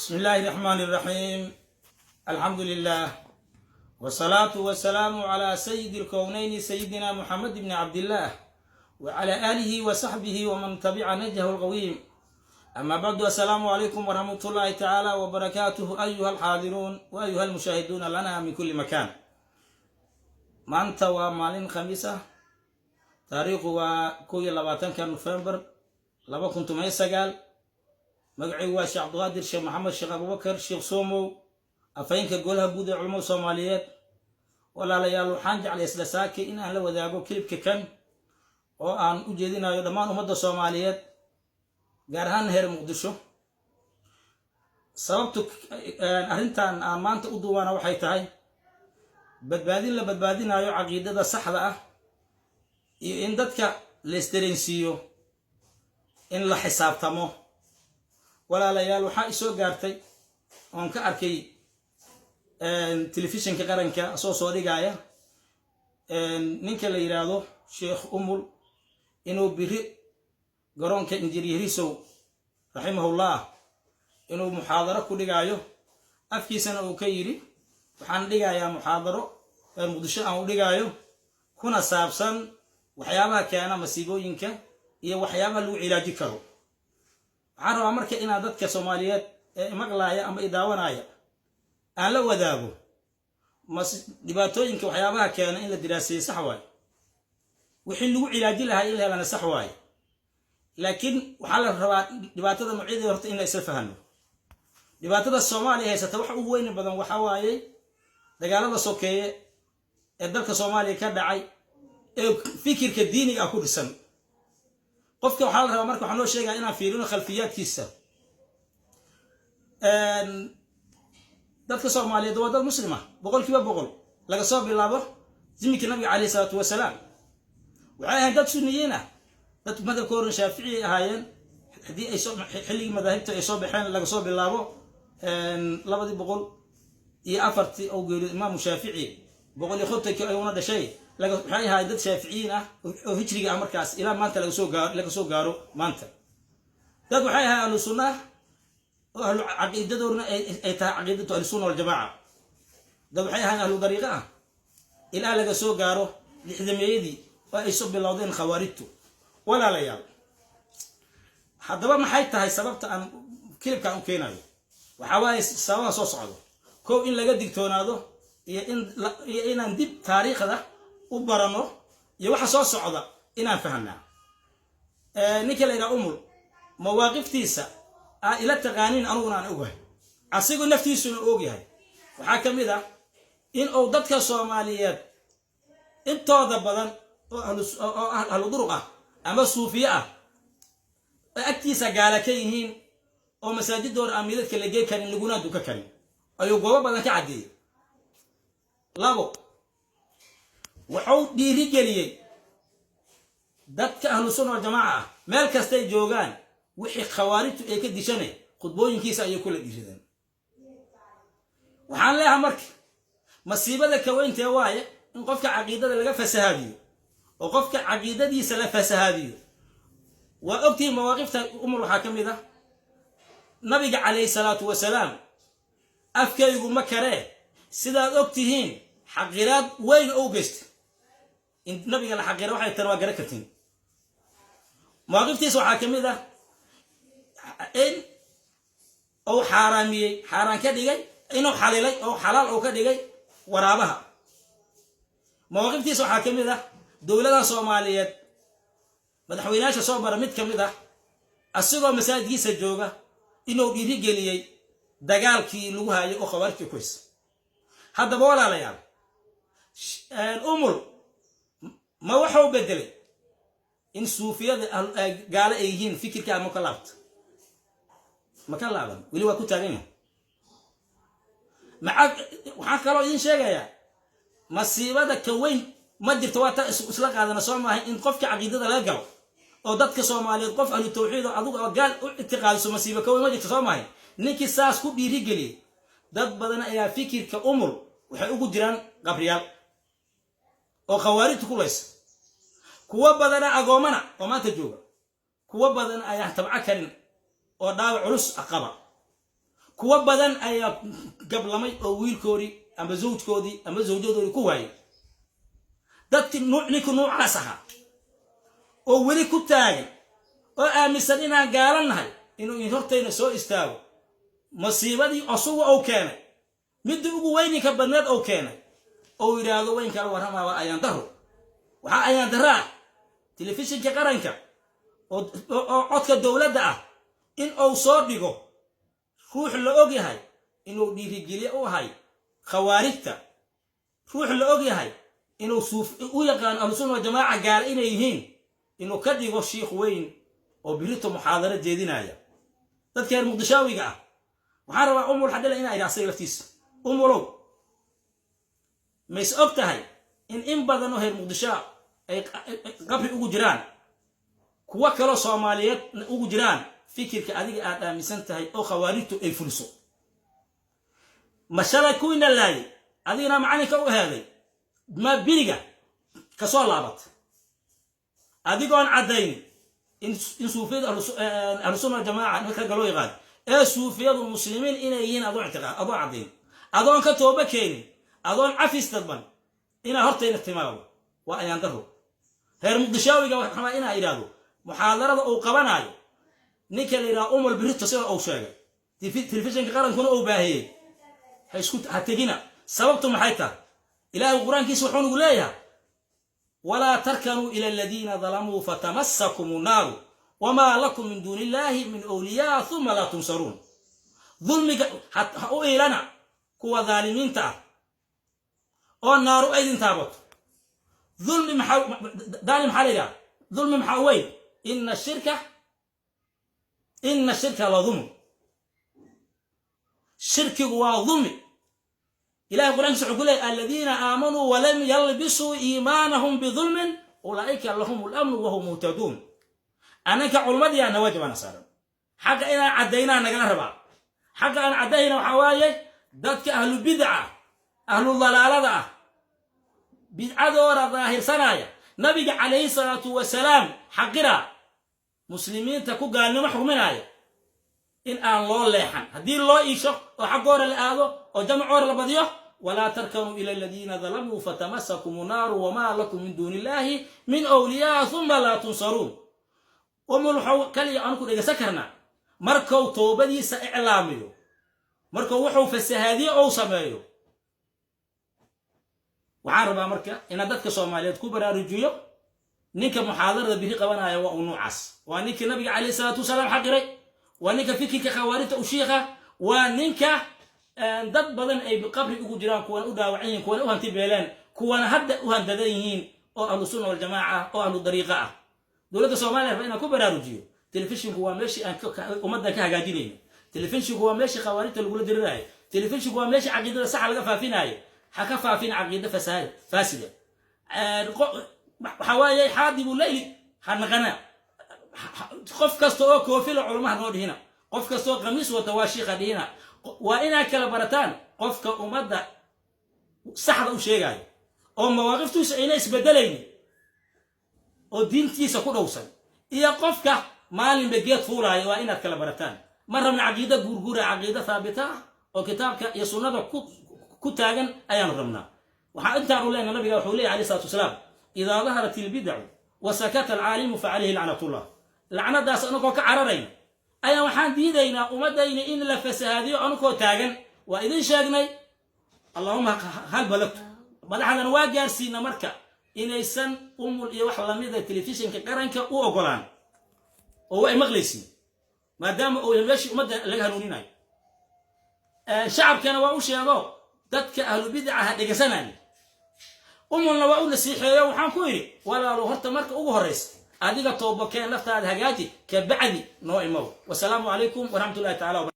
بسم الله الرحمن الرحيم. الحمد لله والصلاة والسلام على سيد الكونين سيدنا محمد بن عبد الله وعلى آله وصحبه ومن تبع نهجه القويم. أما بعد، السلام عليكم ورحمة الله تعالى وبركاته أيها الحاضرون وأيها المشاهدون لنا من كل مكان. ما أنت ومالين خميسة تاريخ وكوي لباتن كان نوفمبر لما كنت ميساقال مقعي واشي عبد القادر شيخ محمد شيخ أبو بكر شيخ سومو أفينك قولها بود علماء صوماليات ولا ليالو حانج على إسلاساكي إن أهلا وذاقو كليب ككن وأن أجدنا يدمان أمد صوماليات قارهان هير مقدشو sababtu arrintan aan maanta u duwana waxay tahay badbaadin la badbaadinayo caqiidada saxda ah iyo in dadka la isdareensiiyo in la xisaabtamo. walaalayaal waxaa isoo gaartay oon ka arkay telefishinka qaranka soo dhigaya ninka la yiraahdo Sheekh Umul inuu biri garoonka injineerisow rahimahullah inuu muxaadaro ku dhigayo afkiisana uu ka yiri waxaan dhigayaa muxaadaro muqdisho aan u dhigayo kuna saabsan waxyaabaha keena masiibooyinka iyo waxyaabaha lagu cilaaji karo. waxaan rabaa marka inaad dadka Soomaaliyeed ee maqlaaya ama idaawanaya aan la wadaago dhibaatooyinka waxyaabaha keena in la diraaseeyo sax waaye, wixii lagu cilaaji lahaa in la helana sax waaye, laakiin waxaa la rabaa dhibaatada noocyada horta in la isla fahmo. dhibaatada Soomaaliya haysata waxa ugu weyn badan waxa waaye dagaalada sokeeye ee dalka Soomaaliya ka dhacay ee fikirka diiniga ku dhisan. qofka waxaa la rabaa marka waxaan loo sheegaa inaan fiirino khalfiyaadkiisa. dadka Soomaaliyeed waa dad muslima boqolkiiba boqol laga soo bilaabo zimika nabiga calayhi salaatu wasalaam. waxay ahayd dad sunniyiin ah, dad madhabkooda Shaafici ahaayeen hadii ay soo xilligii madaahibta ay soo baxeen laga soo bilaabo 204 oo geeyo Imam Shaafici 150 ay una dhashay waxay ahayd dad Shaaficiyiin ah oo hijriga ah markaas ilaa maanta laga soo gaaro maanta. dad waxay ahayd ahlu sunnah oo ahlu caqiidadoodna ay tahay caqiidatu ahlu sunnah wal jamaa. dad waxay ahayd ahlu dariiqa ah ilaa laga soo gaaro lixdameeyadii oo ay soo bilowdeen khawaarijtu. walaalayaal, haddaba maxay tahay sababta aan kilibkan u keenayo? waxa waaye sababa soo socdo. koow in laga digtoonaado iyo inaan dib taariikhda u barano iyo waxa soo socda inaan fahanaa. ninka la yiraahdo Umul mawaaqiftiisa ila taqaaniin anuguna aan ogahay, asigu naftiisuna ogyahay. waxaa kamid ah in uu dadka Soomaaliyeed intooda badan oo ahlu duruq ah ama suufiye ah agtiisa gaala ka yihiin oo masaajidooda amiidadka la geey karin laguna duka karin ayuu goobo badan ka cadeeyay. labo, wuxuu dhiirigeliyay dadka ahlu sunna wal jamaa ah meel kasta ay joogaan wixii khawaarijtu ay ka dishanay khudbooyinkiisa ayay kula dhiiradeen. waxaan leeyahay marka masiibada ka weynta waaye in qofka caqiidada laga fasahaadiyo oo qofka caqiidadiisa la fasahaadiyo. waa ogtiin mawaaqifta Umul waxaa kamid ah nabiga calayhi salaatu wasalaam afkaygu ma karee sidaad ogtihiin xaqiraad weyn oo geystay in nabiga la xaqiro waxay tan waa garan kartiin. mawaaqiftiisa waxaa kamid ah in uu xaaraan ka dhigay inuu xalilay oo xalaal uu ka dhigay waraabaha. mawaaqiftiisa waxaa kamid ah dowladda Soomaaliyeed madaxweynaha soo bara mid kamid ah asigoo masaajidkiisa jooga inuu dhiirigeliyay dagaalkii lagu hayo oo khawaarijta ku haysa. haddaba walaalayaal, Umul ma wuxuu bedelay in suufiyada gaala ay yihiin fikirka ama kalaabta ma ka laaban weli waa ku taagan yahay. waxaan kaloo idin sheegayaa masiibada ka weyn ma jirto waa ta isla qaadana soo maahay in qofka caqiidada laga galo oo dadka Soomaaliyeed qof ahlu tawxiid oo adigu gaal u itiqaadiso masiibo ka weyn ma jirto soo maahay. ninkii saas ku dhiirigeliyay dad badan ayaa fikirka Umul waxay ugu jiraan qabriyaal oo khawaarijtu ku leysa. kuwa badan agoomana oo maanta jooga, kuwa badan ayaa tabca karin oo dhaawac culus qaba, kuwa badan ayaa gablamay oo wiilkoodii ama zawjkoodii ama zawjadoodii ku waayay dadkii ninka noocaas ahaa oo weli ku taagay oo aaminsan inaan gaalanahay inuu in hortayna soo istaago masiibadii asugu oo keenay mid ugu weyninka badneed oo keenay oo yiraahdo weyn kala waramaaba ayaan daro waxa ayaan daraa telefishinka qaranka oo codka dawladda ah in uu soo dhigo ruux la og yahay inuu dhiirigeliyo u ahay khawaarijta ruux la og yahay inuu suuf u yaqaan ahlusunna wal jamaa gaar inay yihiin inuu ka dhigo sheekh weyn oo birito muxaadaro jeedinaya dadka reer muqdishaawiga ah waxaan rabaa umul xadala inay raasay laftiisa umulow mays og tahay in badan oo reer muqdishaa ay qabri ugu jiraan kuwa kale Soomaaliyeed ugu jiraan fikirka adiga aad aaminsan tahay oo khawaarijtu ay fuliso mashalay ku ina laay adina macalinka u heeday ma biriga ka soo laabat adigoon cadayn in suufiyada ahlusunna wal jamaa marka galo yaqaan ee suufiyadu muslimiin inay yihiin adoo ictiqaad adoo cadayn adoon ka tooba keenin adoon cafis dadban ina hortayna timaado waa ayaan daro reer muqdishaawiga waxa ina iraado muxaadarada uu qabanayo ninka la yiraahdo umul birito sida uu sheegay telefishinka qarankuna uu baahiyay haysku hategina sababtu maxay tahay ilaahay quraankiisa wuxuu ugu leeyahay wala tarkanu ila alladina zalamu fatamassakumun nar wama lakum min dunillahi min awliya thumma la tunsarun dhulmiga hatta ilana kuwa zalimiinta oo naaru aydin taabato ظلم ظالم حاليا ظلم محاوي إن الشرك لا ظلم شرك هو ظلم إلهي قرآن سعقول الذين آمنوا ولم يلبسوا إيمانهم بظلم أولئك لهم الأمن وهم مهتدون أنا كعلماء أنا واجب أنا صار حق إنا عدينا نقل ربع حق أنا عدينا وحواي ذاتك أهل البدعة أهل الضلالة بدعة ظاهر سنايا نبي عليه الصلاة والسلام حقرا مسلمين تكو قالنا محرومين إن الله ليحن هدي الله إيشو وحقور الآذو وجمعور البضيو ولا تركنوا إلى الذين ظلموا فتمسكم النار وما لكم من دون الله من أولياء ثم لا تنصرون وملحو كلي أنكو إذا سكرنا مركو توبدي سإعلاميو مركو وحو فالسهادي أو سمايو waxaan rabaa marka in dadka Soomaaliyeed ku baraarujiyo ninka muxaadarada bihi qabanaya waa nuucas waa ninka nabiga kaleey salaatu salaam xaqiray waa ninka fikirka khawaarijta u sheekha waa ninka dad badan ay qabri ugu jiraan kuwan u dhaawaceen kuwan u hanti beeleen kuwan hadda u handadan yihiin oo ahlu sunna wal jamaa oo ahlu dariiqa ah dawladda Soomaaliyeed waa in ku baraarujiyo telefishinku waa meeshii aan ummadda ka hagaajinayno telefishinku waa meeshii khawaarijta lagu dirirayo telefishinku waa meeshii aqoonta sax laga faafinayo حكفى في عقيدة فاسدة حوايا حادي بالليل هنغنى قف كستو كوفي العلماء نود هنا قف كستو قميص وتواشي هنا وإنا كالبرتان قف كأمد سحر وشيء جاي أو مواقف توس إنا إسبدلين أو دين تيس كل أوصل إيا قف ك مال بجيت فورا وإنا كالبرتان مرة من عقيدة جورجورة عقيدة ثابتة أو كتاب يسونا كتاجن أيام رمنا وحأنت أقول لنا النبي وحولي عليه الصلاة والسلام إذا ظهرت البدع وسكت العالم فعليه لعنة الله لعنة داس أنكو كعررين أيام وحان ديدينا ومدين إن لفس هذه أنكو تاجن وإذن شاقني اللهم هل بلغت بلحنا نواجه سينا مركا إن يسن الإيوح لميذا التلفزيون كقرنك وأقولان وهو مغلسي ما دام أو يمشي ومدى لقها نونيناي شعب كان وأوشي هذا dadka ahlu bid'ah dhageysanay umulna waa u nasiixeeyo waxaan ku yiri walaalo horta marka ugu horeysa adiga toobakeen laftaada hagaaji ka bacdi noo imow wassalaamu alaykum wa rahmatullahi ta'ala